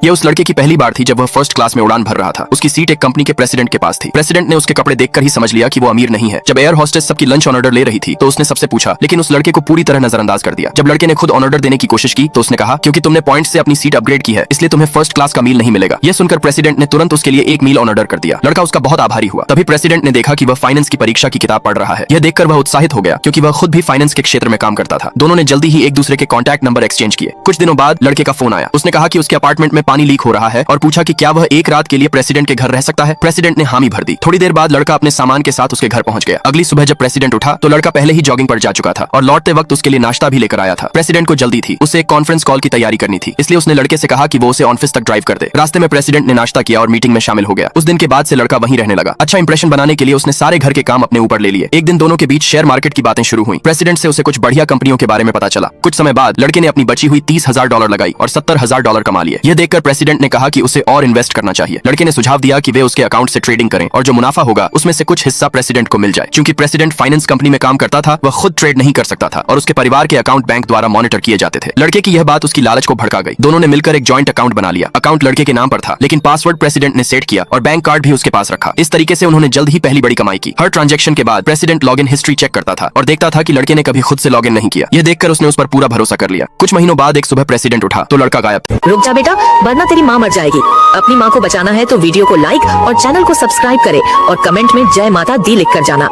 यह उस लड़के की पहली बार थी जब वह फर्स्ट क्लास में उड़ान भर रहा था। उसकी सीट एक कंपनी के प्रेसिडेंट के पास थी। प्रेसिडेंट ने उसके कपड़े देखकर ही समझ लिया कि वो अमीर नहीं है। जब एयर हॉस्टेस सबकी लंच ऑन ऑर्डर ले रही थी तो उसने सबसे पूछा, लेकिन उस लड़के को पूरी तरह नजरअंदाज कर दिया। जब लड़के ने खुद ऑन ऑर्डर देने की कोशिश की तो उसने कहा, क्योंकि तुमने पॉइंट से अपनी सीट अपग्रेड की है इसलिए तुम्हें फर्स्ट क्लास का मील नहीं मिलेगा। यह सुनकर प्रेसिडेंट ने तुरंत उसके लिए एक मील ऑन ऑर्डर कर दिया। लड़का उसका बहुत आभारी हुआ। तभी प्रेसिडेंट ने देखा कि वह फाइनेंस की परीक्षा की किताब पढ़ रहा है। यह देखकर वह उत्साहित हो गया क्योंकि वह खुद भी फाइनेंस के क्षेत्र में काम करता था। दोनों ने जल्दी ही एक दूसरे के कॉन्टैक्ट नंबर एक्सचेंज किए। कुछ दिनों बाद लड़के का फोन आया। उसने कहा कि उसके अपार्टमेंट में पानी लीक हो रहा है और पूछा कि क्या वह एक रात के लिए प्रेसिडेंट के घर रह सकता है। प्रेसिडेंट ने हामी भर दी। थोड़ी देर बाद लड़का अपने सामान के साथ उसके घर पहुंच गया। अगली सुबह जब प्रेसिडेंट उठा तो लड़का पहले ही जॉगिंग पर जा चुका था और लौटते वक्त उसके लिए नाश्ता भी लेकर आया था। प्रेसिडेंट को जल्दी थी, उसे एक कॉन्फ्रेंस कॉल की तैयारी करनी थी, इसलिए उसने लड़के से कहा कि वो उसे ऑफिस तक ड्राइव कर दे। रास्ते में प्रेसिडेंट ने नाश्ता किया और मीटिंग में शामिल हो गया। उस दिन के बाद से लड़का वहीं रहने लगा। अच्छा इंप्रेशन बनाने के लिए उसने सारे घर के काम अपने ऊपर ले लिए। एक दिन दोनों के बीच शेयर मार्केट की बातें शुरू हुई। प्रेसिडेंट से उसे कुछ बढ़िया कंपनियों के बारे में पता चला। कुछ समय बाद लड़के ने अपनी बची हुई $30,000 लगाई और $70,000 कमा लिए। यह देखकर प्रेसिडेंट ने कहा कि उसे और इन्वेस्ट करना चाहिए। लड़के ने सुझाव दिया कि वे उसके अकाउंट से ट्रेडिंग करें और जो मुनाफा होगा उसमें से कुछ हिस्सा प्रेसिडेंट को मिल जाए। क्योंकि प्रेसिडेंट फाइनेंस कंपनी में काम करता था, वह खुद ट्रेड नहीं कर सकता था और उसके परिवार के अकाउंट बैंक द्वारा मॉनिटर किए जाते थे। लड़के की यह बात उसकी लालच को भड़का गई। दोनों ने मिलकर एक जॉइंट अकाउंट बना लिया। अकाउंट लड़के के नाम पर था लेकिन पासवर्ड प्रेसिडेंट ने सेट किया और बैंक कार्ड भी उसके पास रखा। इस तरीके से उन्होंने जल्द ही पहली बड़ी कमाई की। हर ट्रांजैक्शन के बाद प्रेसिडेंट लॉगिन हिस्ट्री चेक करता था और देखता था कि लड़के ने कभी खुद से लॉगिन नहीं किया। यह देखकर उसने उस पर पूरा भरोसा कर लिया। कुछ महीनों बाद एक सुबह प्रेसिडेंट उठा तो लड़का गायब था। रुक जा बेटा, वरना तेरी माँ मर जाएगी। अपनी माँ को बचाना है तो वीडियो को लाइक और चैनल को सब्सक्राइब करे और कमेंट में जय माता दी लिख कर जाना।